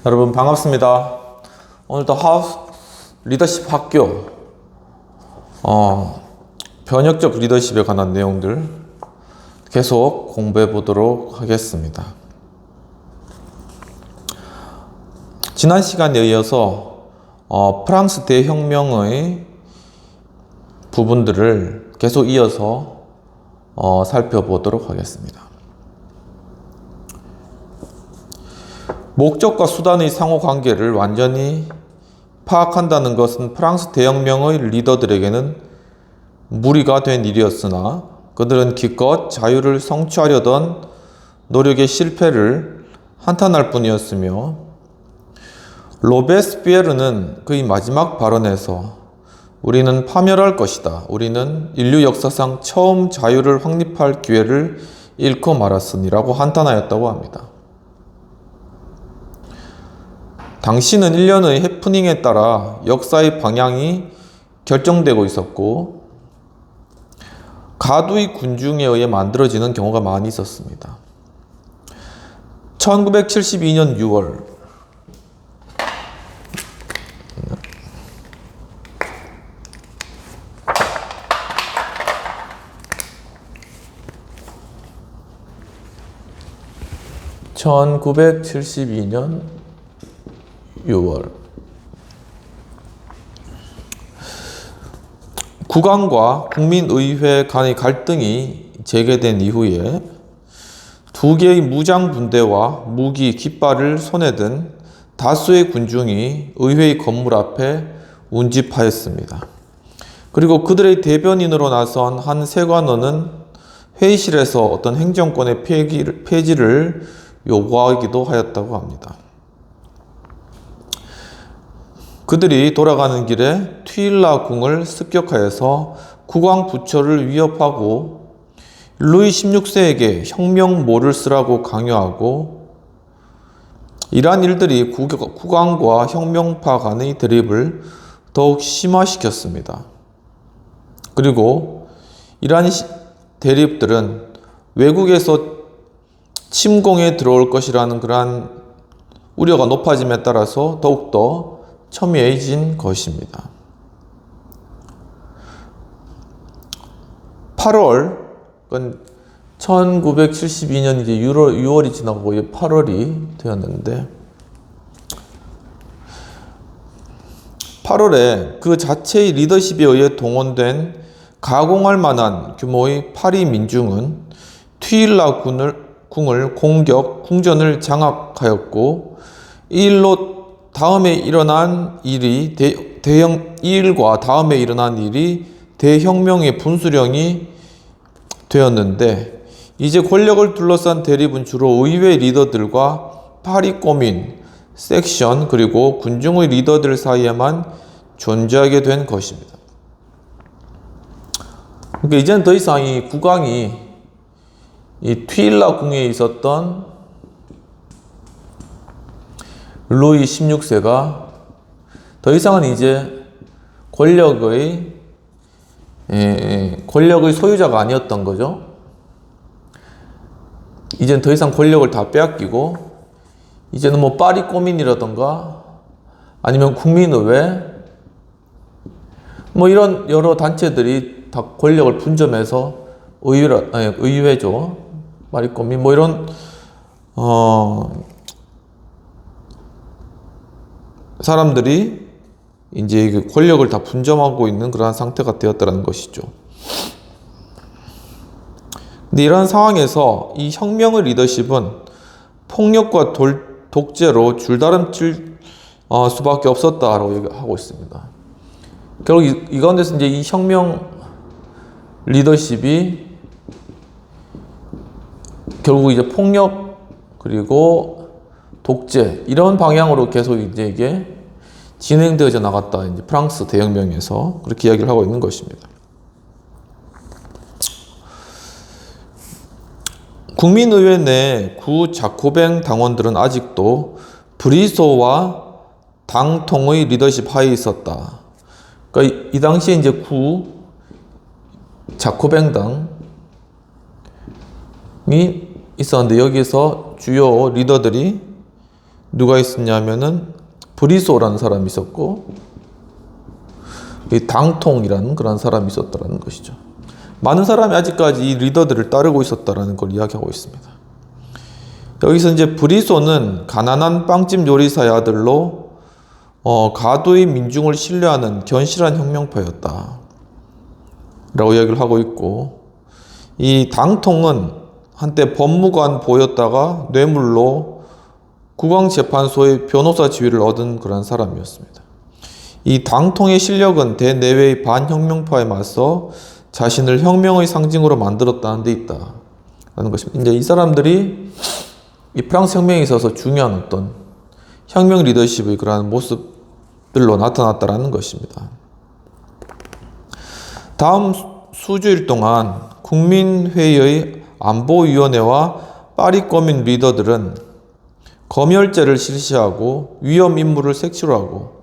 여러분 반갑습니다. 오늘도 하우스 리더십 학교 변혁적 리더십에 관한 내용들 계속 공부해 보도록 하겠습니다. 지난 시간에 이어서 프랑스 대혁명의 부분들을 계속 이어서 살펴보도록 하겠습니다. 목적과 수단의 상호관계를 완전히 파악한다는 것은 프랑스 대혁명의 리더들에게는 무리가 된 일이었으나 그들은 기껏 자유를 성취하려던 노력의 실패를 한탄할 뿐이었으며, 로베스피에르는 그의 마지막 발언에서 우리는 파멸할 것이다, 우리는 인류 역사상 처음 자유를 확립할 기회를 잃고 말았으니라고 한탄하였다고 합니다. 당시는 일련의 해프닝에 따라 역사의 방향이 결정되고 있었고 가두의 군중에 의해 만들어지는 경우가 많이 있었습니다. 1972년 6월 (1972년 6월) 국왕과 국민의회 간의 갈등이 재개된 이후에 두 개의 무장 분대와 무기, 깃발을 손에 든 다수의 군중이 의회의 건물 앞에 운집하였습니다. 그리고 그들의 대변인으로 나선 한 세관원은 회의실에서 어떤 행정권의 폐지를 요구하기도 하였다고 합니다. 그들이 돌아가는 길에 튀일라 궁을 습격하여서 국왕 부처를 위협하고 루이 16세에게 혁명모를 쓰라고 강요하고, 이러한 일들이 국왕과 혁명파 간의 대립을 더욱 심화시켰습니다. 그리고 이러한 대립들은 외국에서 침공에 들어올 것이라는 그러한 우려가 높아짐에 따라서 더욱더 첨예해진 것입니다. 8월, 1972년 이제 6월이 지나고 8월이 되었는데, 8월에 그 자체의 리더십에 의해 동원된 가공할 만한 규모의 파리 민중은 튀일라 궁을 궁전을 장악하였고, 이 일과 다음에 일어난 일이 대혁명의 분수령이 되었는데, 이제 권력을 둘러싼 대립은 주로 의회 리더들과 파리 꼬민, 섹션, 그리고 군중의 리더들 사이에만 존재하게 된 것입니다. 그러니까 이제는 더 이상 이 국왕이 이 튀일라 궁에 있었던 루이 16세가 더 이상은 이제 권력의 소유자가 아니었던 거죠. 이제는 더 이상 권력을 다 빼앗기고, 이제는 뭐 파리 꼬민이라던가 아니면 국민의회 뭐 이런 여러 단체들이 다 권력을 분점해서 의회죠. 파리 꼬민 뭐 이런 사람들이 이제 권력을 다 분점하고 있는 그러한 상태가 되었다는 것이죠. 근데 이러한 상황에서 이 혁명의 리더십은 폭력과 독재로 줄다름칠 수밖에 없었다라고 하고 있습니다. 결국 이 가운데서 이제 이 혁명 리더십이 결국 이제 폭력 그리고 독재 이런 방향으로 계속 이제 이게 진행되어져 나갔다. 이제 프랑스 대혁명에서 그렇게 이야기를 하고 있는 것입니다. 국민의회 내 구 자코뱅 당원들은 아직도 브리소와 당통의 리더십 하에 있었다. 그러니까 이 당시에 이제 구 자코뱅당이 있었는데, 여기서 주요 리더들이 누가 있었냐면은 브리소라는 사람이 있었고 이 당통이라는 그런 사람이 있었다는 것이죠. 많은 사람이 아직까지 이 리더들을 따르고 있었다는 걸 이야기하고 있습니다. 여기서 이제 브리소는 가난한 빵집 요리사의 아들로 가도의 민중을 신뢰하는 견실한 혁명파였다 라고 이야기를 하고 있고, 이 당통은 한때 법무관 보였다가 뇌물로 국왕재판소의 변호사 지위를 얻은 그런 사람이었습니다. 이 당통의 실력은 대내외의 반혁명파에 맞서 자신을 혁명의 상징으로 만들었다는 데 있다라는 것입니다. 이제 이 사람들이 이 프랑스 혁명에 있어서 중요한 어떤 혁명 리더십의 그러한 모습들로 나타났다라는 것입니다. 다음 수주일 동안 국민회의의 안보위원회와 파리 거민 리더들은 검열제를 실시하고 위험 인물을 색출하고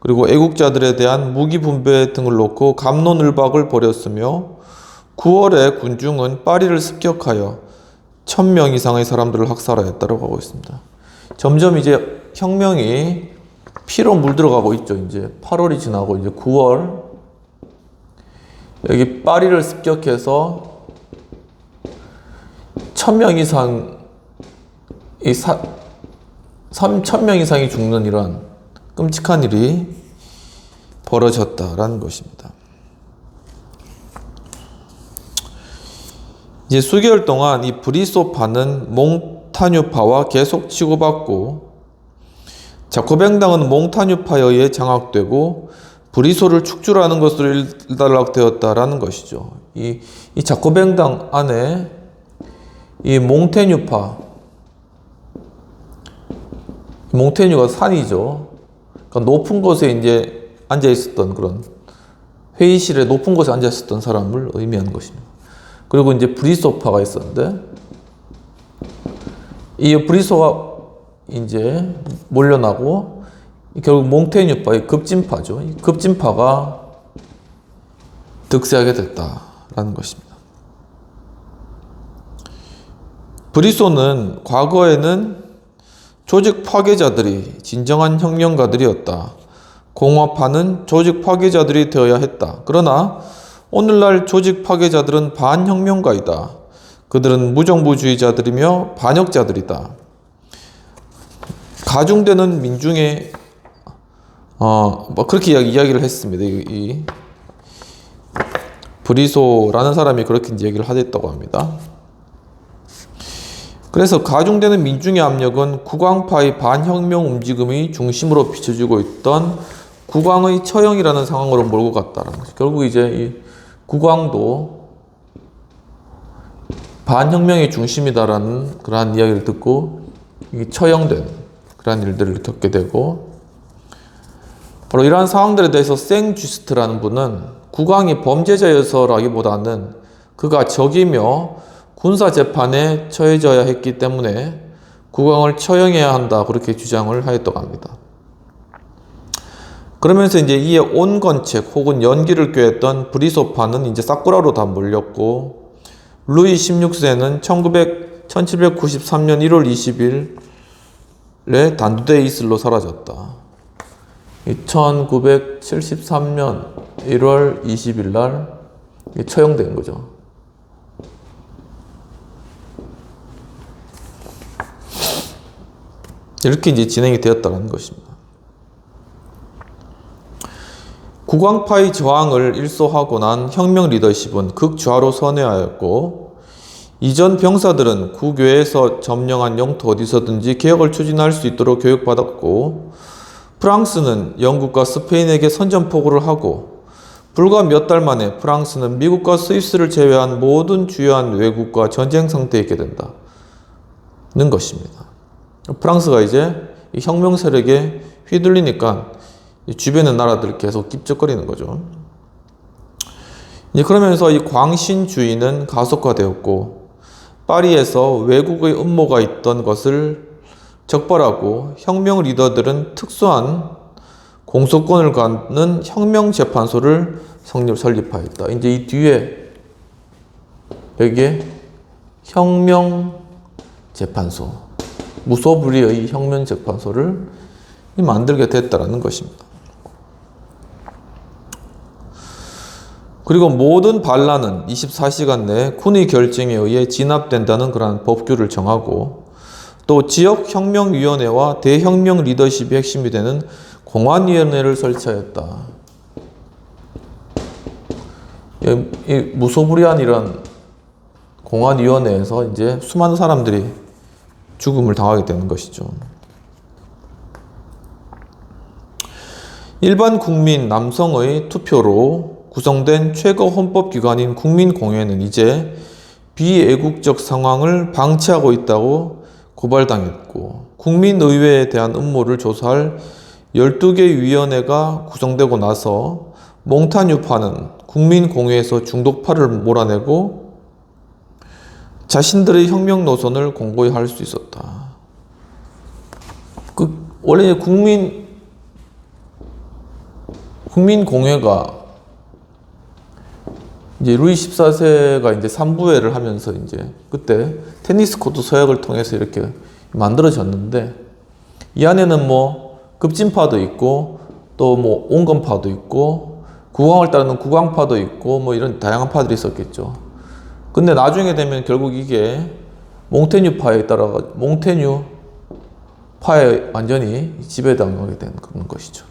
그리고 애국자들에 대한 무기 분배 등을 놓고 갑론을박을 벌였으며 9월에 군중은 파리를 습격하여 1000명 이상의 사람들을 학살하였다고 하고 있습니다. 점점 이제 혁명이 피로 물들어가고 있죠. 이제 8월이 지나고 이제 9월, 여기 파리를 습격해서 1000명 이상 1000명 이상이 죽는 이런 끔찍한 일이 벌어졌다라는 것입니다. 이제 수개월 동안 이 브리소파는 몽타뉴파와 계속 치고받고, 자코뱅당은 몽타뉴파에 의해 장악되고 브리소를 축출하는 것으로 일단락되었다라는 것이죠. 이 자코뱅당 안에 이 몽테뉴파, 몽테뉴가 산이죠. 그러니까 높은 곳에 이제 앉아 있었던 그런 회의실에 높은 곳에 앉아 있었던 사람을 의미하는 것입니다. 그리고 이제 브리소파가 있었는데, 이 브리소가 이제 몰려나고 결국 몽테뉴파의 급진파죠. 이 급진파가 득세하게 됐다라는 것입니다. 브리소는 과거에는 조직 파괴자들이 진정한 혁명가들이었다. 공화파는 조직 파괴자들이 되어야 했다. 그러나 오늘날 조직 파괴자들은 반혁명가이다. 그들은 무정부주의자들이며 반역자들이다. 가중되는 민중의 그렇게 이야기를 했습니다. 이 브리소라는 사람이 그렇게 얘기를 하셨다고 합니다. 그래서 가중되는 민중의 압력은 국왕파의 반혁명 움직임의 중심으로 비춰지고 있던 국왕의 처형이라는 상황으로 몰고 갔다는 거죠. 결국 이제 이 국왕도 반혁명의 중심이다라는 그러한 이야기를 듣고 처형된 그러한 일들을 겪게 되고, 바로 이러한 상황들에 대해서 생쥐스트라는 분은 국왕이 범죄자여서라기보다는 그가 적이며 군사재판에 처해져야 했기 때문에 국왕을 처형해야 한다, 그렇게 주장을 하였다고 합니다. 그러면서 이제 이에 온건책 혹은 연기를 꾀했던 브리소파는 이제 사쿠라로 다 몰렸고, 루이 16세는 1793년 1월 20일에 단두대 이슬로 사라졌다. 1973년 1월 20일 날 처형된 거죠. 이렇게 이제 진행이 되었다는 것입니다. 국왕파의 저항을 일소하고 난 혁명 리더십은 극좌로 선회하였고, 이전 병사들은 국외에서 점령한 영토 어디서든지 개혁을 추진할 수 있도록 교육받았고, 프랑스는 영국과 스페인에게 선전포고를 하고, 불과 몇 달 만에 프랑스는 미국과 스위스를 제외한 모든 주요한 외국과 전쟁 상태에 있게 된다는 것입니다. 프랑스가 이제 이 혁명 세력에 휘둘리니까 주변의 나라들 계속 깁적거리는 거죠. 그러면서 이 광신주의는 가속화되었고, 파리에서 외국의 음모가 있던 것을 적발하고 혁명 리더들은 특수한 공소권을 갖는 혁명재판소를 설립하였다. 이제 이 뒤에 여기에 혁명재판소, 무소불위의 혁명재판소를 만들게 됐다는 것입니다. 그리고 모든 반란은 24시간 내에 군의 결정에 의해 진압된다는 그러한 법규를 정하고, 또 지역혁명위원회와 대혁명 리더십이 핵심이 되는 공안위원회를 설치하였다. 이 무소불위한 이런 공안위원회에서 이제 수많은 사람들이 죽음을 당하게 되는 것이죠. 일반 국민 남성의 투표로 구성된 최고 헌법기관인 국민공회는 이제 비애국적 상황을 방치하고 있다고 고발당했고, 국민의회에 대한 음모를 조사할 12개 위원회가 구성되고 나서 몽타뉴파는 국민공회에서 중독파를 몰아내고 자신들의 혁명 노선을 공고히 할 수 있었다. 원래 국민공회가 이제 루이 14세가 이제 3부회를 하면서 이제 그때 테니스 코트 서약을 통해서 이렇게 만들어졌는데, 이 안에는 뭐 급진파도 있고 또 뭐 온건파도 있고 국왕을 따르는 국왕파도 있고 뭐 이런 다양한 파들이 있었겠죠. 근데 나중에 되면 결국 이게 몽테뉴파에 따라가 몽테뉴파에 완전히 지배당하게 된 그런 것이죠.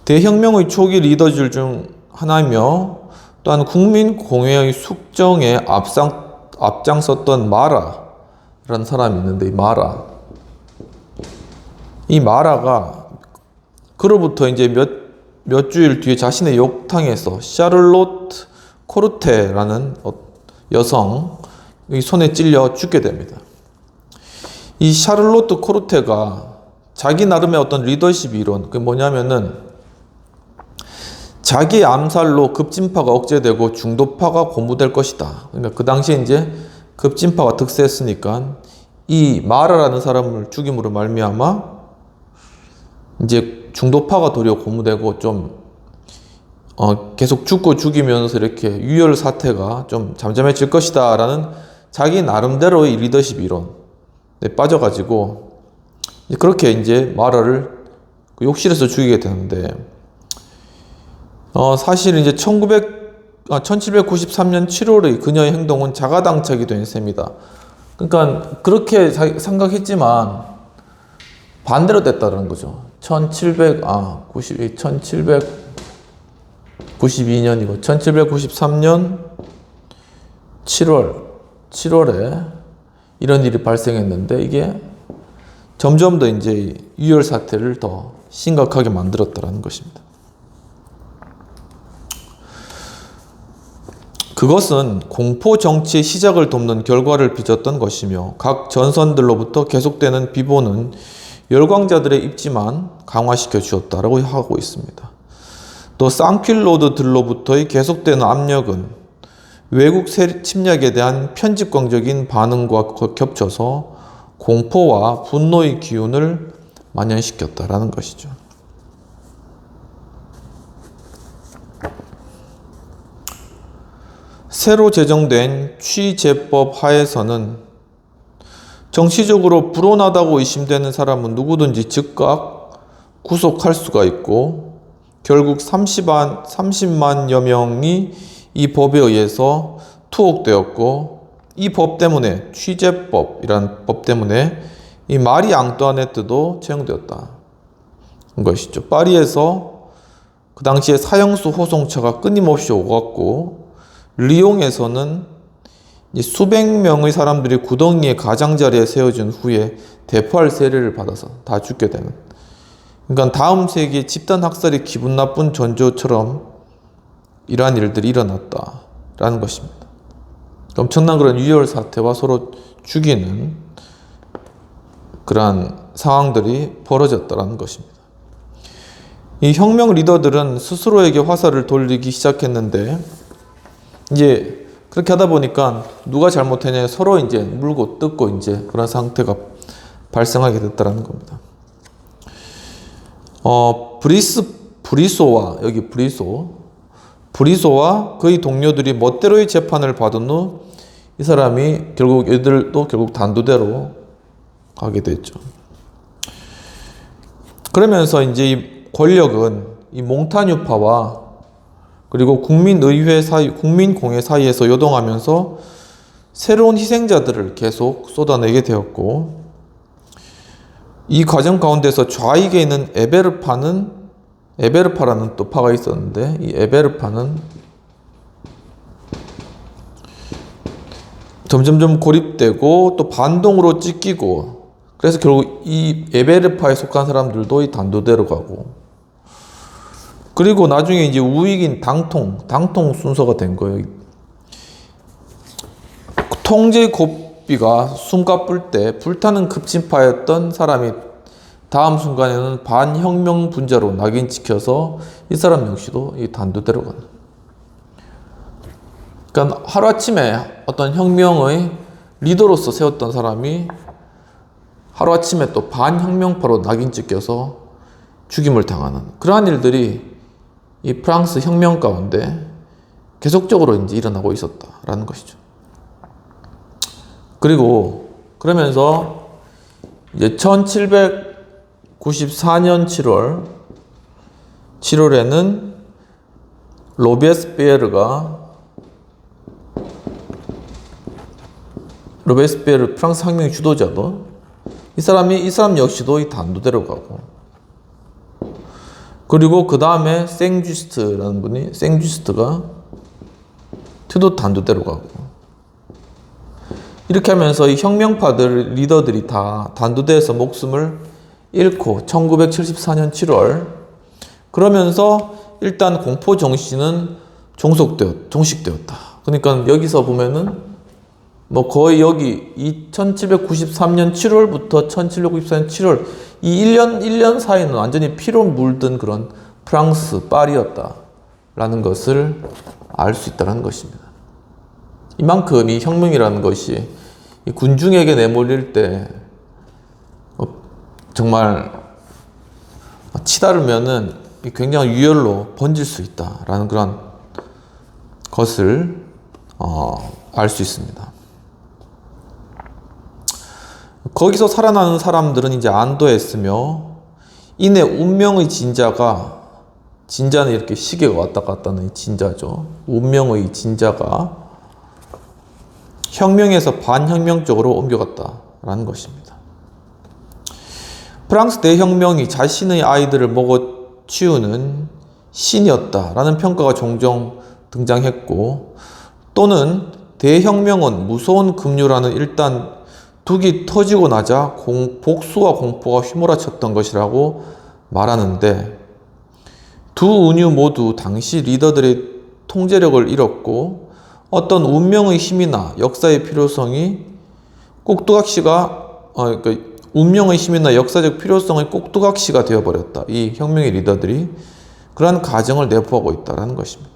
대혁명의 초기 리더들 중 하나이며 또한 국민공회의 숙정에 앞장섰던 마라라는 사람이 있는데, 이 마라가 그로부터 이제 몇 주일 뒤에 자신의 욕탕에서 샤를로트 코르테라는 여성의 손에 찔려 죽게 됩니다. 이 샤를로트 코르테가 자기 나름의 어떤 리더십 이론, 그게 뭐냐면은 자기 암살로 급진파가 억제되고 중도파가 고무될 것이다. 그러니까 그 당시에 이제 급진파가 득세했으니까 이 마라라는 사람을 죽임으로 말미암아 이제 중도파가 도리어 고무되고 좀 계속 죽고 죽이면서 이렇게 유혈 사태가 좀 잠잠해질 것이다 라는 자기 나름대로의 리더십 이론에 빠져가지고 그렇게 이제 마라를 욕실에서 죽이게 되는데, 사실 이제 1793년 7월의 그녀의 행동은 자가당착이 된 셈이다. 그러니까 그렇게 생각했지만 반대로 됐다는 거죠. 1792년이고 1793년 7월에 이런 일이 발생했는데, 이게 점점 더 이제 유혈 사태를 더 심각하게 만들었다는 것입니다. 그것은 공포 정치의 시작을 돕는 결과를 빚었던 것이며, 각 전선들로부터 계속되는 비보는 열광자들의 입지만 강화시켜 주었다라고 하고 있습니다. 또 쌍퀼로드들로부터의 계속되는 압력은 외국 침략에 대한 편집광적인 반응과 겹쳐서 공포와 분노의 기운을 만연시켰다라는 것이죠. 새로 제정된 취재법 하에서는 정치적으로 불온하다고 의심되는 사람은 누구든지 즉각 구속할 수가 있고, 결국 30만여 명이 이 법에 의해서 투옥되었고, 이 법 때문에, 취재법이라는 법 때문에 이 마리 앙뚜아네트도 채용되었다는 것이죠. 파리에서 그 당시에 사형수 호송차가 끊임없이 오갔고, 리옹에서는 수백 명의 사람들이 구덩이의 가장자리에 세워진 후에 대포할 세례를 받아서 다 죽게 되는, 그러니까 다음 세기에 집단 학살이 기분 나쁜 전조처럼 이러한 일들이 일어났다라는 것입니다. 엄청난 그런 유혈 사태와 서로 죽이는 그러한 상황들이 벌어졌다는 것입니다. 이 혁명 리더들은 스스로에게 화살을 돌리기 시작했는데, 이제 그렇게 하다 보니까 누가 잘못했냐, 서로 이제 물고 뜯고 이제 그런 상태가 발생하게 됐다는 겁니다. 브리소와 그의 동료들이 멋대로의 재판을 받은 후 이 사람이 결국 얘들도 결국 단두대로 가게 됐죠. 그러면서 이제 이 권력은 이 몽타뉴파와 그리고 국민의회 사이, 국민공회 사이에서 요동하면서 새로운 희생자들을 계속 쏟아내게 되었고, 이 과정 가운데서 좌익에 있는 에베르파라는 또 파가 있었는데, 이 에베르파는 점점점 고립되고 또 반동으로 찢기고, 그래서 결국 이 에베르파에 속한 사람들도 이 단두대로 가고, 그리고 나중에 이제 우익인 당통 순서가 된 거예요. 통제 고비가 숨가쁠 때 불타는 급진파였던 사람이 다음 순간에는 반혁명 분자로 낙인 찍혀서 이 사람 역시도 이 단두대로 가는. 그러니까 하루아침에 어떤 혁명의 리더로서 세웠던 사람이 하루아침에 또 반혁명파로 낙인 찍혀서 죽임을 당하는 그러한 일들이 이 프랑스 혁명 가운데 계속적으로 이제 일어나고 있었다라는 것이죠. 그리고 그러면서 이제 1794년 7월에는 로베스피에르 프랑스 혁명의 주도자도 이 사람 역시도 이 단두대로 가고, 그리고 그 다음에 생주스트가 도 단두대로 가고, 이렇게 하면서 이 혁명파들 리더들이 다 단두대에서 목숨을 잃고 1974년 7월, 그러면서 일단 공포 정신은 종식되었다. 그러니까 여기서 보면은 뭐 거의 여기 1793년 7월부터 1794년 7월 이 1년 사이는 완전히 피로 물든 그런 프랑스 파리였다라는 것을 알 수 있다는 것입니다. 이만큼 이 혁명이라는 것이 이 군중에게 내몰릴 때 정말 치다르면은 굉장히 유혈로 번질 수 있다라는 그런 것을 알 수 있습니다. 거기서 살아나는 사람들은 이제 안도했으며, 이내 운명의 진자는 이렇게 시계가 왔다 갔다 하는 진자죠. 운명의 진자가 혁명에서 반혁명 쪽으로 옮겨갔다라는 것입니다. 프랑스 대혁명이 자신의 아이들을 먹어 치우는 신이었다라는 평가가 종종 등장했고, 또는 대혁명은 무서운 급류라는 일단 둑이 터지고 나자 복수와 공포가 휘몰아쳤던 것이라고 말하는데, 두 운유 모두 당시 리더들의 통제력을 잃었고 어떤 운명의 힘이나 역사의 필요성이 운명의 힘이나 역사적 필요성의 꼭두각시가 되어버렸다. 이 혁명의 리더들이 그러한 가정을 내포하고 있다는 것입니다.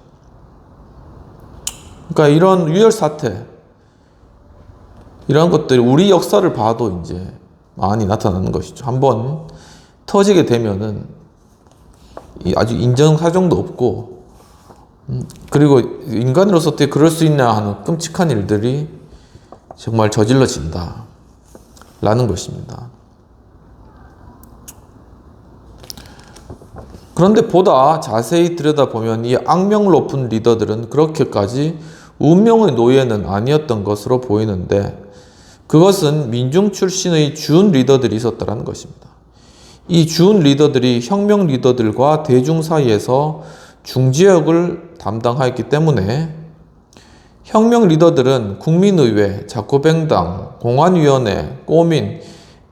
그러니까 이런 유혈 사태, 이런 것들이 우리 역사를 봐도 이제 많이 나타나는 것이죠. 한번 터지게 되면은 아주 인정사정도 없고, 그리고 인간으로서 어떻게 그럴 수 있냐 하는 끔찍한 일들이 정말 저질러진다 라는 것입니다. 그런데 보다 자세히 들여다보면 이 악명 높은 리더들은 그렇게까지 운명의 노예는 아니었던 것으로 보이는데, 그것은 민중 출신의 준 리더들이 있었다는 것입니다. 이 준 리더들이 혁명 리더들과 대중 사이에서 중지역을 담당하였기 때문에 혁명 리더들은 국민의회, 자코뱅당, 공안위원회, 꼬민,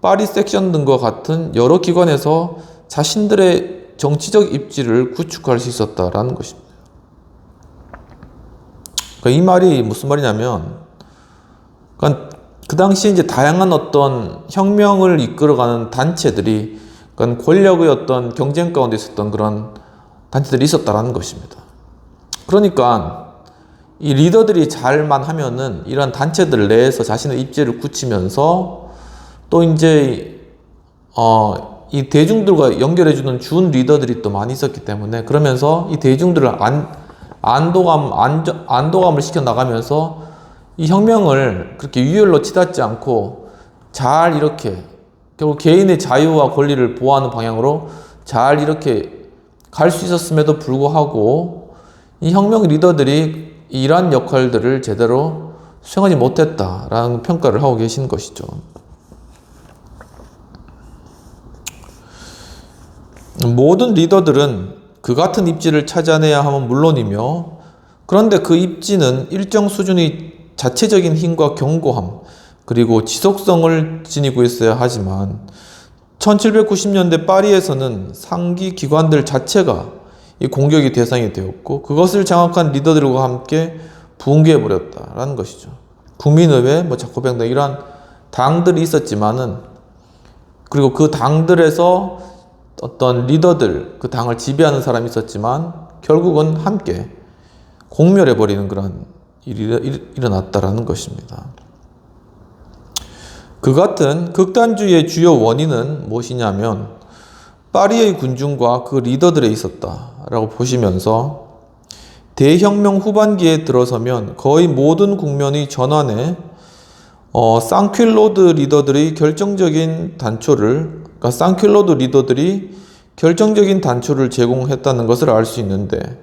파리 섹션 등과 같은 여러 기관에서 자신들의 정치적 입지를 구축할 수 있었다라는 것입니다. 그러니까 이 말이 무슨 말이냐면, 그러니까 그 당시 이제 다양한 어떤 혁명을 이끌어가는 단체들이, 그러니까 권력의 어떤 경쟁 가운데 있었던 그런 단체들이 있었다라는 것입니다. 그러니까 이 리더들이 잘만 하면은 이런 단체들 내에서 자신의 입지를 굳히면서 또 이제 이 대중들과 연결해주는 준 리더들이 또 많이 있었기 때문에, 그러면서 이 대중들을 안도감을 시켜 나가면서 이 혁명을 그렇게 유혈로 치닫지 않고 잘 이렇게 결국 개인의 자유와 권리를 보호하는 방향으로 잘 이렇게 갈 수 있었음에도 불구하고 이 혁명 리더들이 이러한 역할들을 제대로 수행하지 못했다라는 평가를 하고 계신 것이죠. 모든 리더들은 그 같은 입지를 찾아내야 하면 물론이며, 그런데 그 입지는 일정 수준의 자체적인 힘과 견고함 그리고 지속성을 지니고 있어야 하지만 1790년대 파리에서는 상기 기관들 자체가 이 공격의 대상이 되었고 그것을 장악한 리더들과 함께 붕괴해버렸다라는 것이죠. 국민의회, 자코뱅 등 이러한 당들이 있었지만은, 그리고 그 당들에서 어떤 리더들, 그 당을 지배하는 사람이 있었지만 결국은 함께 공멸해버리는 그런 일이 일어났다라는 것입니다. 그 같은 극단주의의 주요 원인은 무엇이냐면 파리의 군중과 그 리더들에 있었다라고 보시면서, 대혁명 후반기에 들어서면 거의 모든 국면의 전환에 쌍퀼로드 리더들의 결정적인 단초를, 그러니까 쌍퀼로드 리더들이 결정적인 단초를 제공했다는 것을 알 수 있는데,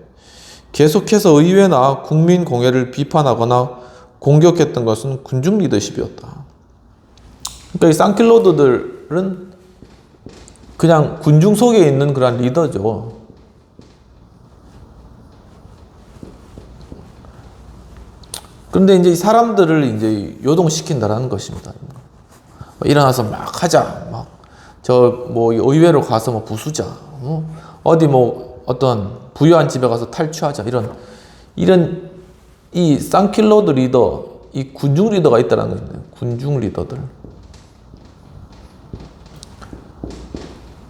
계속해서 의회나 국민 공회를 비판하거나 공격했던 것은 군중 리더십이었다. 그러니까 이 쌍퀼로드들은 그냥 군중 속에 있는 그런 리더죠. 그런데 이제 이 사람들을 이제 요동시킨다라는 것입니다. 일어나서 막 하자, 의회로 가서 부수자, 어디 어떤 부유한 집에 가서 탈취하자, 이런 이 쌍퀼로드 리더, 이 군중 리더가 있다는 겁니다. 군중 리더들.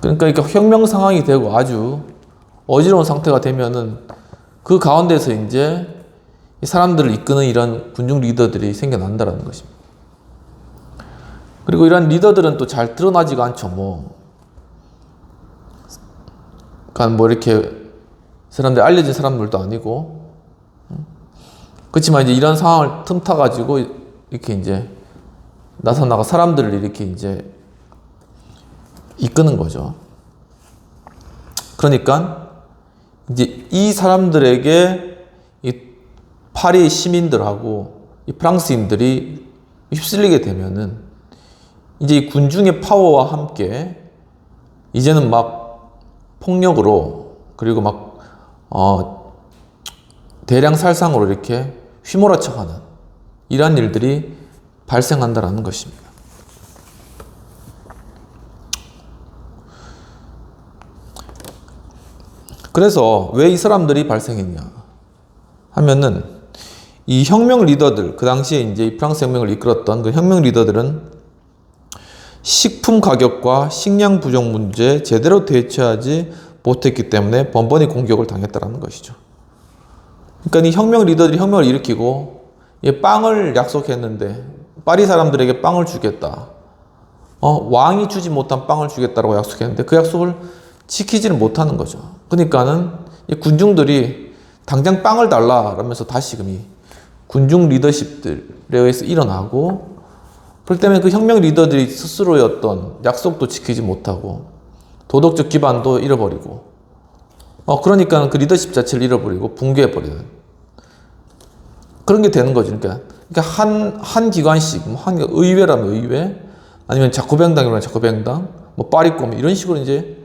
그러니까 혁명 상황이 되고 아주 어지러운 상태가 되면은 그 가운데서 이제 이 사람들을 이끄는 이런 군중 리더들이 생겨난다는 것입니다. 그리고 이런 리더들은 또 잘 드러나지가 않죠. 그러니까 이렇게 사람들 알려진 사람들도 아니고, 그렇지만 이제 이런 상황을 틈타가지고 이렇게 이제 나서나가 사람들을 이렇게 이제 이끄는 거죠. 그러니까 이제 이 사람들에게 이 파리 시민들하고 이 프랑스인들이 휩쓸리게 되면은 이제 이 군중의 파워와 함께 이제는 폭력으로, 그리고 대량 살상으로 이렇게 휘몰아쳐가는 이러한 일들이 발생한다라는 것입니다. 그래서 왜 이 사람들이 발생했냐 하면은, 이 혁명 리더들, 그 당시에 이제 이 프랑스 혁명을 이끌었던 그 혁명 리더들은 식품 가격과 식량 부족 문제에 제대로 대처하지 못했기 때문에 번번이 공격을 당했다는 것이죠. 그러니까 이 혁명 리더들이 혁명을 일으키고 빵을 약속했는데, 파리 사람들에게 빵을 주겠다, 왕이 주지 못한 빵을 주겠다라고 약속했는데 그 약속을 지키지는 못하는 거죠. 그러니까는 이 군중들이 당장 빵을 달라 그러면서 다시금 이 군중 리더십들에 의해서 일어나고, 그렇기 때문에 그 혁명 리더들이 스스로의 어떤 약속도 지키지 못하고 도덕적 기반도 잃어버리고, 그러니까 그 리더십 자체를 잃어버리고 붕괴해버리는 그런 게 되는 거죠. 그러니까 한 기관씩, 의회라면 의회, 아니면 자코뱅당이라면 자코뱅당, 파리꼬미, 이런 식으로 이제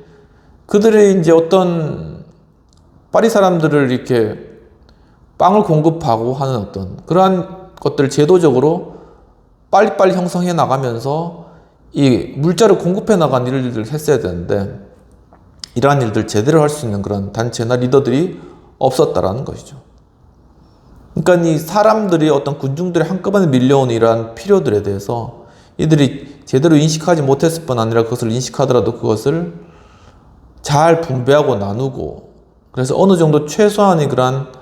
그들이 이제 어떤 파리 사람들을 이렇게 빵을 공급하고 하는 어떤 그러한 것들을 제도적으로 빨리빨리 형성해 나가면서 이 물자를 공급해 나간 일들을 했어야 되는데, 이러한 일들 제대로 할 수 있는 그런 단체나 리더들이 없었다라는 것이죠. 그러니까 이 사람들이 어떤 군중들이 한꺼번에 밀려오는 이러한 필요들에 대해서 이들이 제대로 인식하지 못했을 뿐 아니라 그것을 인식하더라도 그것을 잘 분배하고 나누고, 그래서 어느 정도 최소한의 그러한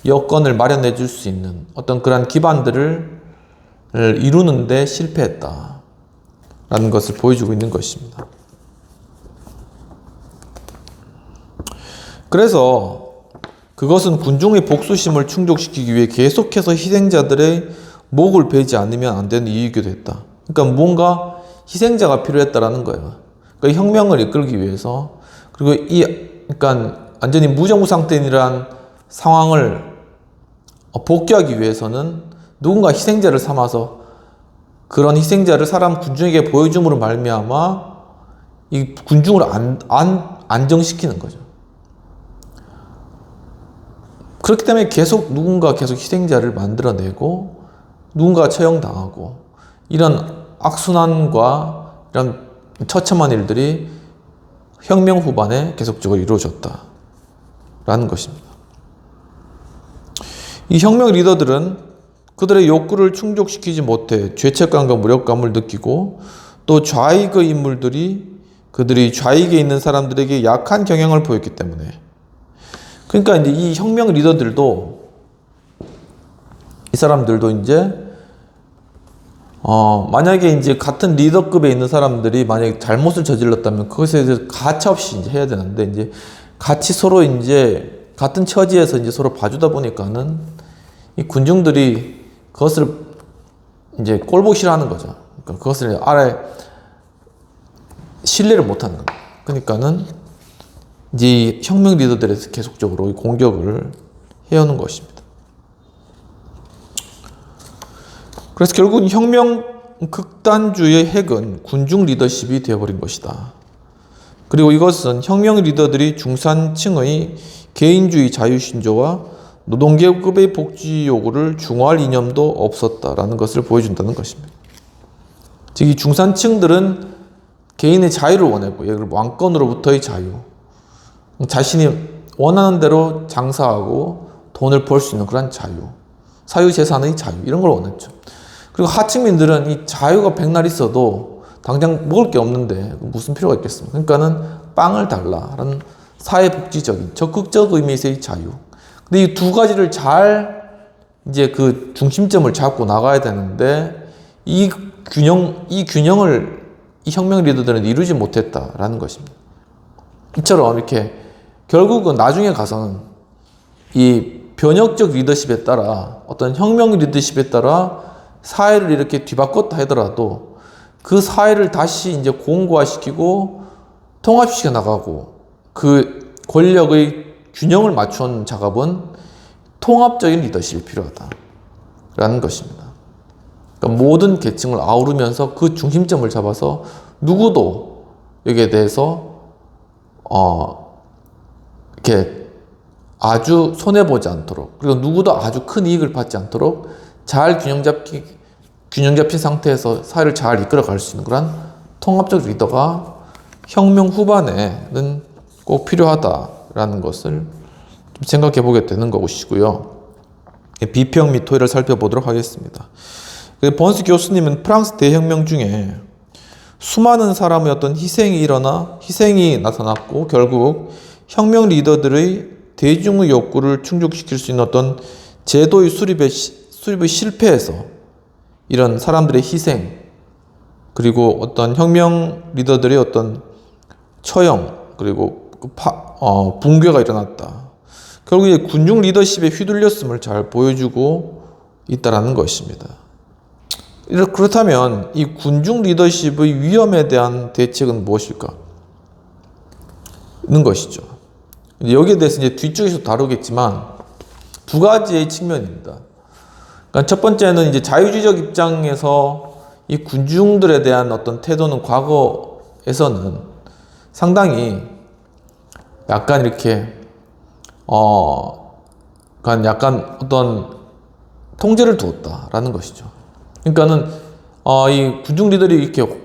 여건을 마련해 줄 수 있는 어떤 그러한 기반들을 이루는데 실패했다라는 것을 보여주고 있는 것입니다. 그래서 그것은 군중의 복수심을 충족시키기 위해 계속해서 희생자들의 목을 베지 않으면 안 되는 이유이기도 했다. 그러니까 뭔가 희생자가 필요했다라는 거예요. 그러니까 혁명을 이끌기 위해서, 그리고 그러니까 완전히 무정부 상태이란 상황을 복귀하기 위해서는 누군가 희생자를 삼아서 그런 희생자를 사람 군중에게 보여줌으로 말미암아 이 군중을 안정시키는 거죠. 그렇기 때문에 누군가 계속 희생자를 만들어내고 누군가 처형당하고 이런 악순환과 이런 처참한 일들이 혁명 후반에 계속적으로 이루어졌다라는 것입니다. 이 혁명 리더들은 그들의 욕구를 충족시키지 못해 죄책감과 무력감을 느끼고 또 좌익의 인물들이 그들이 좌익에 있는 사람들에게 약한 경향을 보였기 때문에, 그러니까 이제 이 혁명 리더들도, 이 사람들도 이제 만약에 이제 같은 리더급에 있는 사람들이 만약에 잘못을 저질렀다면 그것에 대해서 가차없이 이제 해야 되는데, 이제 같이 서로 이제 같은 처지에서 이제 서로 봐주다 보니까는 이 군중들이 그것을 이제 꼴보기 싫어하는 거죠. 그러니까 그것을 아래 신뢰를 못하는 거예요. 그러니까는 이제 혁명 리더들에서 계속적으로 공격을 해오는 것입니다. 그래서 결국 혁명 극단주의 핵은 군중 리더십이 되어버린 것이다. 그리고 이것은 혁명 리더들이 중산층의 개인주의 자유신조와 노동계급의 복지 요구를 중화할 이념도 없었다라는 것을 보여준다는 것입니다. 즉, 이 중산층들은 개인의 자유를 원했고, 예를 들어 왕권으로부터의 자유, 자신이 원하는 대로 장사하고 돈을 벌 수 있는 그런 자유, 사유재산의 자유, 이런 걸 원했죠. 그리고 하층민들은 이 자유가 백날 있어도 당장 먹을 게 없는데 무슨 필요가 있겠습니까? 그러니까는 빵을 달라라는 사회복지적인 적극적 의미에서의 자유. 근데 이 두 가지를 잘 이제 그 중심점을 잡고 나가야 되는데 이 균형을 이 혁명 리더들은 이루지 못했다라는 것입니다. 이처럼 이렇게 결국은 나중에 가서는 이 변혁적 리더십에 따라, 어떤 혁명 리더십에 따라 사회를 이렇게 뒤바꿨다 하더라도 그 사회를 다시 이제 공고화시키고 통합시켜 나가고 그 권력의 균형을 맞춘 작업은 통합적인 리더십이 필요하다라는 것입니다. 그러니까 모든 계층을 아우르면서 그 중심점을 잡아서 누구도 여기에 대해서 이렇게 아주 손해보지 않도록, 그리고 누구도 아주 큰 이익을 받지 않도록 잘 균형 잡힌 상태에서 사회를 잘 이끌어 갈 수 있는 그런 통합적 리더가 혁명 후반에는 꼭 필요하다라는 것을 좀 생각해 보게 되는 것이고요. 비평 및 토의를 살펴보도록 하겠습니다. 번스 교수님은 프랑스 대혁명 중에 수많은 사람의 어떤 희생이 나타났고 결국 혁명 리더들의 대중의 욕구를 충족시킬 수 있는 어떤 제도의 수립의 실패에서 이런 사람들의 희생, 그리고 어떤 혁명 리더들의 어떤 처형, 그리고 붕괴가 일어났다. 결국 이제 군중 리더십에 휘둘렸음을 잘 보여주고 있다는 것입니다. 그렇다면 이 군중 리더십의 위험에 대한 대책은 무엇일까? 는 것이죠. 여기에 대해서 이제 뒤쪽에서 다루겠지만 두 가지의 측면입니다. 그러니까 첫 번째는 이제 자유주의적 입장에서 이 군중들에 대한 어떤 태도는 과거에서는 상당히 약간 이렇게 약간 어떤 통제를 두었다라는 것이죠. 그러니까는 이 군중 리더들이 이렇게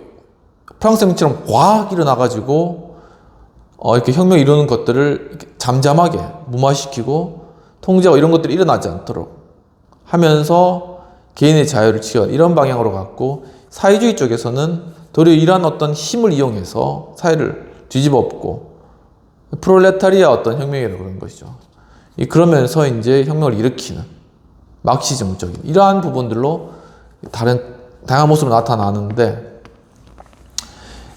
프랑스 혁명처럼 확 일어나가지고 이렇게 혁명 이루는 것들을 이렇게 잠잠하게 무마시키고 통제와 이런 것들이 일어나지 않도록 하면서 개인의 자유를 지켜 이런 방향으로 갔고, 사회주의 쪽에서는 도리어 이러한 어떤 힘을 이용해서 사회를 뒤집어 엎고 프롤레타리아 어떤 혁명이라고 그러는 것이죠. 그러면서 이제 혁명을 일으키는 막시즘적인 이러한 부분들로 다양한 모습으로 나타나는데,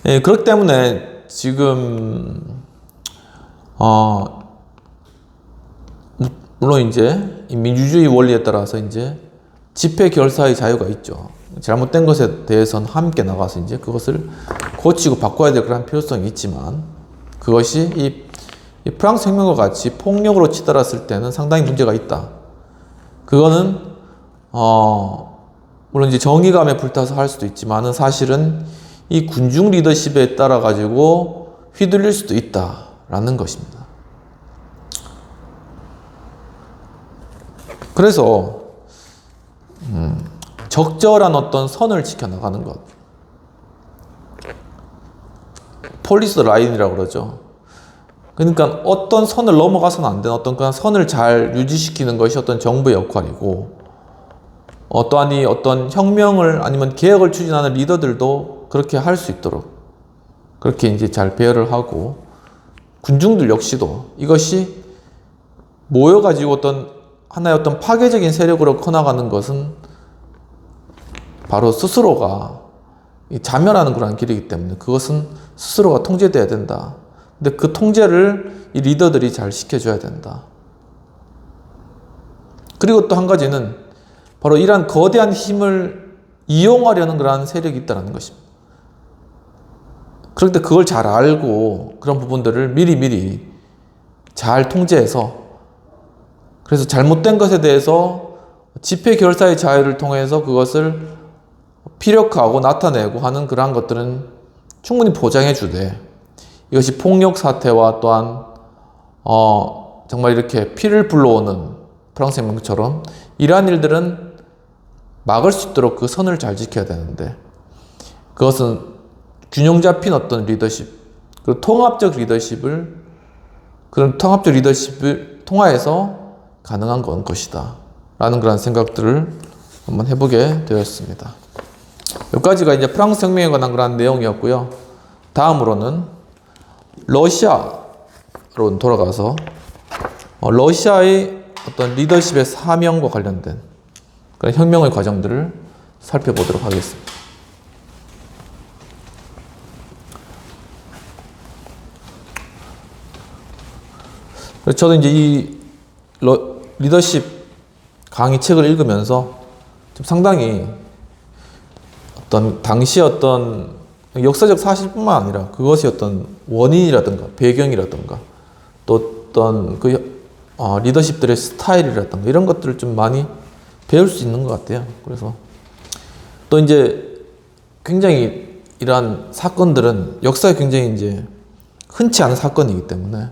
그렇기 때문에 지금 물론 이제 이 민주주의 원리에 따라서 이제 집회 결사의 자유가 있죠. 잘못된 것에 대해서는 함께 나가서 이제 그것을 고치고 바꿔야 될 그런 필요성이 있지만, 그것이 이 프랑스 혁명과 같이 폭력으로 치달았을 때는 상당히 문제가 있다. 그거는 물론 이제 정의감에 불타서 할 수도 있지만은 사실은 이 군중 리더십에 따라 가지고 휘둘릴 수도 있다라는 것입니다. 그래서 적절한 어떤 선을 지켜나가는 것, 폴리스 라인이라고 그러죠. 그러니까 어떤 선을 넘어가서는 안 되는 어떤 그런 선을 잘 유지시키는 것이 어떤 정부의 역할이고, 어떠한 어떤 혁명을 아니면 개혁을 추진하는 리더들도 그렇게 할 수 있도록 그렇게 이제 잘 배열을 하고, 군중들 역시도 이것이 모여가지고 어떤 하나의 어떤 파괴적인 세력으로 커나가는 것은 바로 스스로가 자멸하는 그런 길이기 때문에 그것은 스스로가 통제돼야 된다. 근데 그 통제를 이 리더들이 잘 시켜줘야 된다. 그리고 또 한 가지는 바로 이러한 거대한 힘을 이용하려는 그러한 세력이 있다는 것입니다. 그런데 그걸 잘 알고 그런 부분들을 미리 잘 통제해서, 그래서 잘못된 것에 대해서 집회 결사의 자유를 통해서 그것을 피력하고 나타내고 하는 그러한 것들은 충분히 보장해 주되, 이것이 폭력 사태와 또한 정말 이렇게 피를 불러오는 프랑스 혁명처럼 이러한 일들은 막을 수 있도록 그 선을 잘 지켜야 되는데, 그것은 균형 잡힌 어떤 리더십, 그 통합적 리더십을, 그런 통합적 리더십을 통하여서 가능한 것이다 라는 그런 생각들을 한번 해보게 되었습니다. 여기까지가 이제 프랑스 혁명에 관한 그런 내용이었고요. 다음으로는 러시아로 돌아가서 러시아의 어떤 리더십의 사명과 관련된 그런 혁명의 과정들을 살펴보도록 하겠습니다. 저도 이제 이 리더십 강의 책을 읽으면서 좀 상당히 어떤 당시 어떤 역사적 사실뿐만 아니라 그것이 어떤 원인이라든가 배경이라든가 또 어떤 그 리더십들의 스타일이라든가 이런 것들을 좀 많이 배울 수 있는 것 같아요. 그래서 또 이제 굉장히 이러한 사건들은 역사에 굉장히 이제 흔치 않은 사건이기 때문에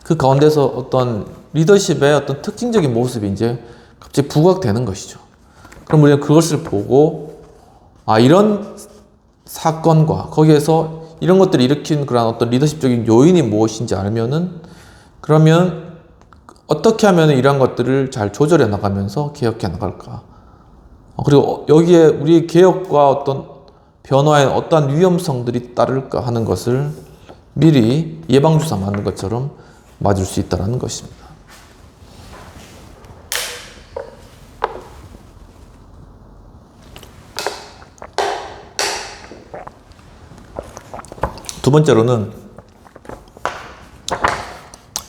그 가운데서 어떤 리더십의 어떤 특징적인 모습이 이제 갑자기 부각되는 것이죠. 그럼 우리는 그것을 보고 이런 사건과 거기에서 이런 것들이 일으킨 그런 어떤 리더십적인 요인이 무엇인지 알면은, 그러면 어떻게 하면 이러한 것들을 잘 조절해 나가면서 개혁해 나갈까. 그리고 여기에 우리의 개혁과 어떤 변화에 어떠한 위험성들이 따를까 하는 것을 미리 예방주사 맞는 것처럼 맞을 수 있다는 것입니다. 두 번째로는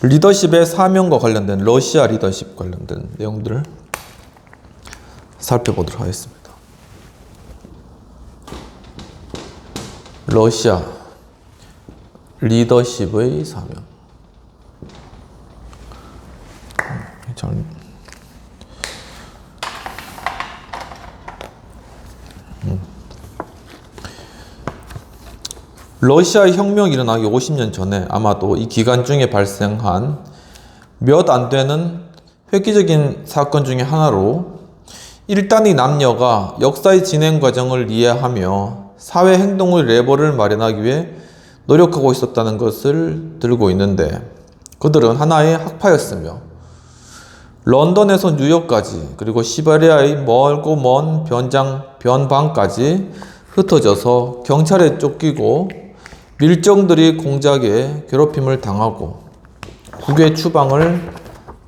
리더십의 사명과 관련된 러시아 리더십 관련된 내용들을 살펴보도록 하겠습니다. 러시아 리더십의 사명. 러시아 혁명이 일어나기 50년 전에 아마도 이 기간 중에 발생한 몇 안 되는 획기적인 사건 중에 하나로, 일단의 남녀가 역사의 진행 과정을 이해하며 사회 행동의 레버를 마련하기 위해 노력하고 있었다는 것을 들고 있는데, 그들은 하나의 학파였으며 런던에서 뉴욕까지 그리고 시베리아의 멀고 먼 변방까지 흩어져서 경찰에 쫓기고 밀정들이 공작에 괴롭힘을 당하고 국외 추방을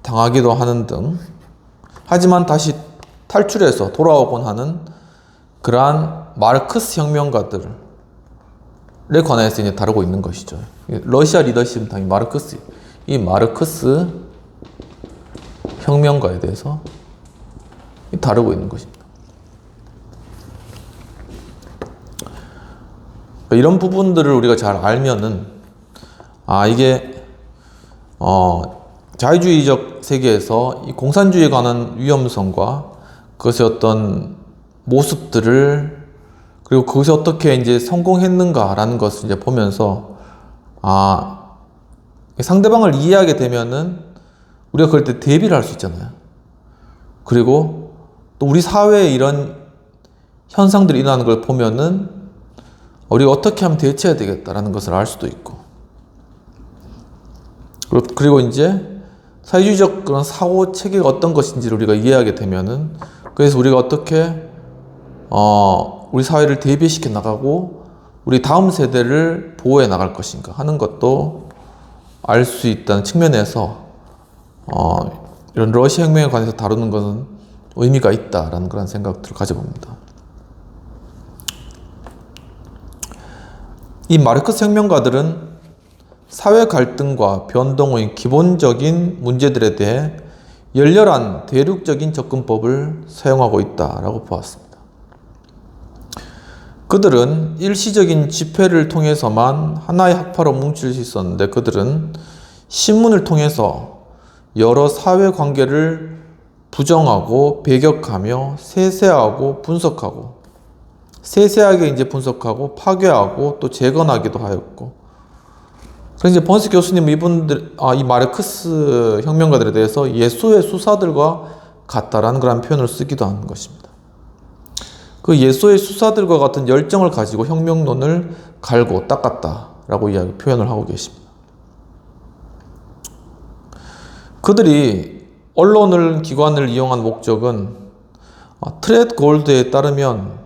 당하기도 하는 등, 하지만 다시 탈출해서 돌아오곤 하는 그러한 마르크스 혁명가들에 관해서 이제 다루고 있는 것이죠. 러시아 리더십은 당연히 이 마르크스 혁명가에 대해서 다루고 있는 것입니다. 그러니까 이런 부분들을 우리가 잘 알면은 이게 자유주의적 세계에서 이 공산주의에 관한 위험성과 그것의 어떤 모습들을 그리고 그것이 어떻게 이제 성공했는가라는 것을 이제 보면서 상대방을 이해하게 되면은 우리가 그럴 때 대비를 할 수 있잖아요. 그리고 또 우리 사회에 이런 현상들이 일어나는 걸 보면은 우리가 어떻게 하면 대처해야 되겠다라는 것을 알 수도 있고, 그리고 이제 사회주의적 그런 사고 체계가 어떤 것인지를 우리가 이해하게 되면은 그래서 우리가 어떻게 우리 사회를 대비시켜 나가고 우리 다음 세대를 보호해 나갈 것인가 하는 것도 알 수 있다는 측면에서 이런 러시아 혁명에 관해서 다루는 것은 의미가 있다라는 그런 생각들을 가져봅니다. 이 마르크스 혁명가들은 사회 갈등과 변동의 기본적인 문제들에 대해 열렬한 대륙적인 접근법을 사용하고 있다라고 보았습니다. 그들은 일시적인 집회를 통해서만 하나의 학파로 뭉칠 수 있었는데 그들은 신문을 통해서 여러 사회 관계를 부정하고 배격하며 세세하게 이제 분석하고 파괴하고 또 재건하기도 하였고, 그래서 이제 번스 교수님은 이 마르크스 혁명가들에 대해서 예수의 수사들과 같다라는 그런 표현을 쓰기도 하는 것입니다. 그 예수의 수사들과 같은 열정을 가지고 혁명론을 갈고 닦았다라고 표현을 하고 계십니다. 그들이 기관을 이용한 목적은 트레드 골드에 따르면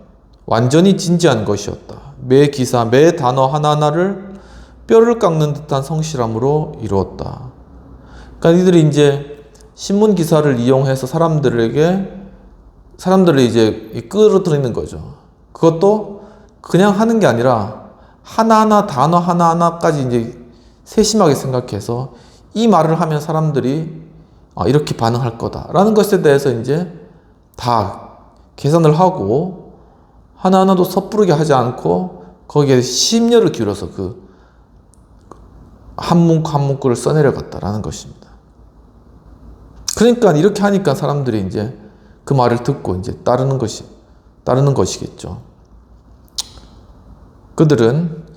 완전히 진지한 것이었다. 매 기사, 매 단어 하나하나를 뼈를 깎는 듯한 성실함으로 이루었다. 그러니까 이들이 이제 신문 기사를 이용해서 사람들을 이제 끌어들이는 거죠. 그것도 그냥 하는 게 아니라 하나하나 단어 하나하나까지 이제 세심하게 생각해서 이 말을 하면 사람들이 이렇게 반응할 거다라는 것에 대해서 이제 다 계산을 하고 하나하나도 섣부르게 하지 않고 거기에 심려를 기울여서 그 한 문구 한 문구를 써내려갔다라는 것입니다. 그러니까 이렇게 하니까 사람들이 이제 그 말을 듣고 이제 따르는 것이겠죠. 그들은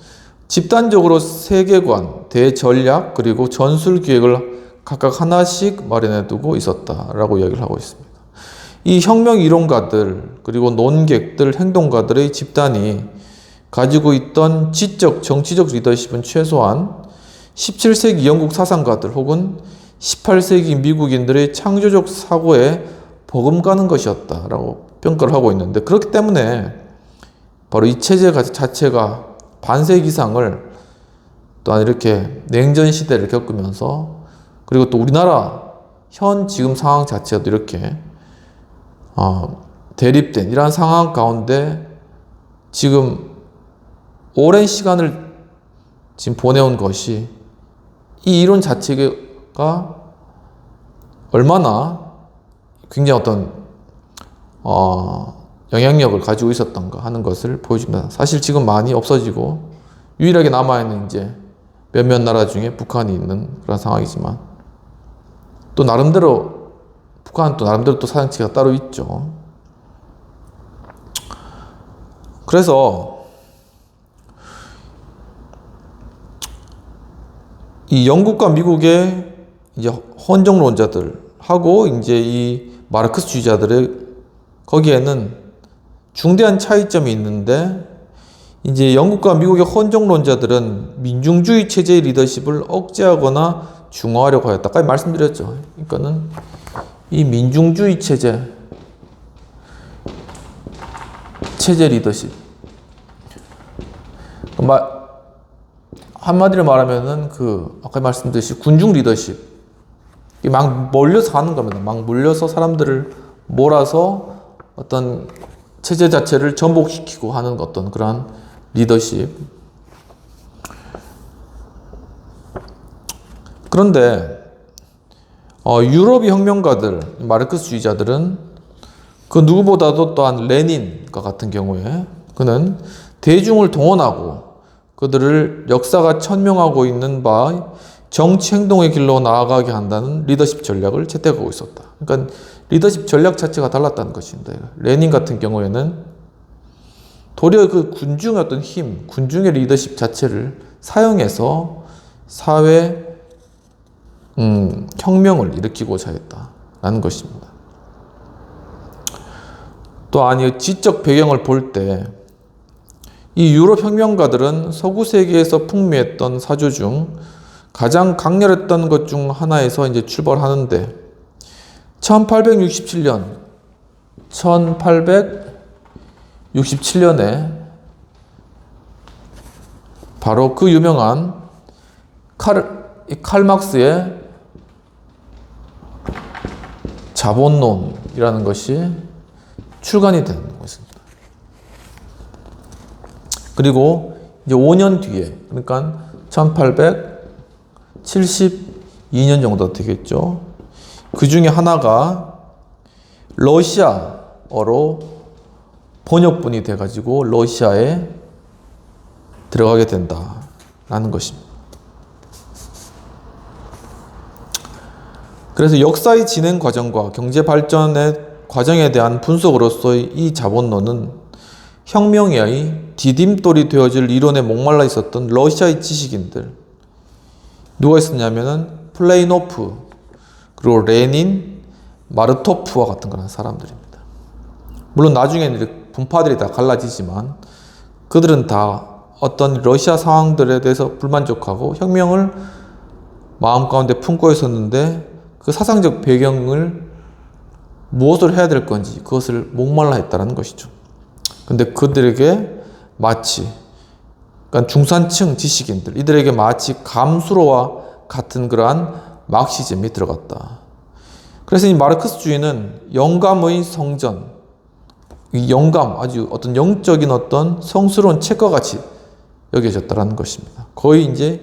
집단적으로 세계관, 대전략, 그리고 전술 기획을 각각 하나씩 마련해 두고 있었다라고 이야기를 하고 있습니다. 이 혁명 이론가들, 그리고 논객들, 행동가들의 집단이 가지고 있던 지적, 정치적 리더십은 최소한 17세기 영국 사상가들 혹은 18세기 미국인들의 창조적 사고에 버금가는 것이었다라고 평가를 하고 있는데, 그렇기 때문에 바로 이 체제 자체가 반세기 이상을 또한 이렇게 냉전 시대를 겪으면서, 그리고 또 우리나라 지금 상황 자체도 이렇게 대립된 이러한 상황 가운데 지금 오랜 시간을 지금 보내온 것이 이 이론 자체가 얼마나 굉장히 어떤 영향력을 가지고 있었던가 하는 것을 보여줍니다. 사실 지금 많이 없어지고 유일하게 남아있는 이제 몇몇 나라 중에 북한이 있는 그런 상황이지만, 또 나름대로 북한은 또 나름대로 또 사정치가 따로 있죠. 그래서 이 영국과 미국의 이제 헌정론자들하고 이제 이 마르크스주의자들의 거기에는 중대한 차이점이 있는데, 이제 영국과 미국의 헌정론자들은 민중주의 체제의 리더십을 억제하거나 중화하려고 하였다. 아까 말씀드렸죠. 그러니까는 이 민중주의 체제 리더십. 한마디로 말하면은 아까 말씀드렸듯이 군중 리더십. 막 몰려서 하는 겁니다. 막 몰려서 사람들을 몰아서 어떤 체제 자체를 전복시키고 하는 어떤 그런 리더십. 그런데 유럽의 혁명가들, 마르크스주의자들은 그 누구보다도 또한 레닌과 같은 경우에 그는 대중을 동원하고 그들을 역사가 천명하고 있는 바 정치 행동의 길로 나아가게 한다는 리더십 전략을 채택하고 있었다. 그러니까 리더십 전략 자체가 달랐다는 것입니다. 레닌 같은 경우에는 도리어 그 군중의 어떤 힘, 군중의 리더십 자체를 사용해서 사회 혁명을 일으키고자 했다라는 것입니다. 또 아니 지적 배경을 볼 때 이 유럽 혁명가들은 서구 세계에서 풍미했던 사조 중 가장 강렬했던 것 중 하나에서 이제 출발하는데 1867년에 바로 그 유명한 칼 막스의 자본론이라는 것이 출간이 되는 것입니다. 그리고 이제 5년 뒤에, 그러니까 1872년 정도 되겠죠. 그 중에 하나가 러시아어로 번역본이 돼가지고 러시아에 들어가게 된다라는 것입니다. 그래서 역사의 진행 과정과 경제 발전의 과정에 대한 분석으로서의 이 자본론은 혁명의 디딤돌이 되어질 이론에 목말라 있었던 러시아의 지식인들, 누가 있었냐면은 플레이노프, 그리고 레닌, 마르토프와 같은 그런 사람들입니다. 물론 나중에는 분파들이 다 갈라지지만 그들은 다 어떤 러시아 상황들에 대해서 불만족하고 혁명을 마음 가운데 품고 있었는데 그 사상적 배경을 무엇을 해야 될 건지 그것을 목말라 했다는 것이죠. 근데 그들에게 마치, 그러니까 중산층 지식인들, 이들에게 마치 감수로와 같은 그러한 막시즘이 들어갔다. 그래서 이 마르크스주의는 영감의 성전, 이 영감, 아주 어떤 영적인 어떤 성스러운 책과 같이 여겨졌다는 것입니다. 거의 이제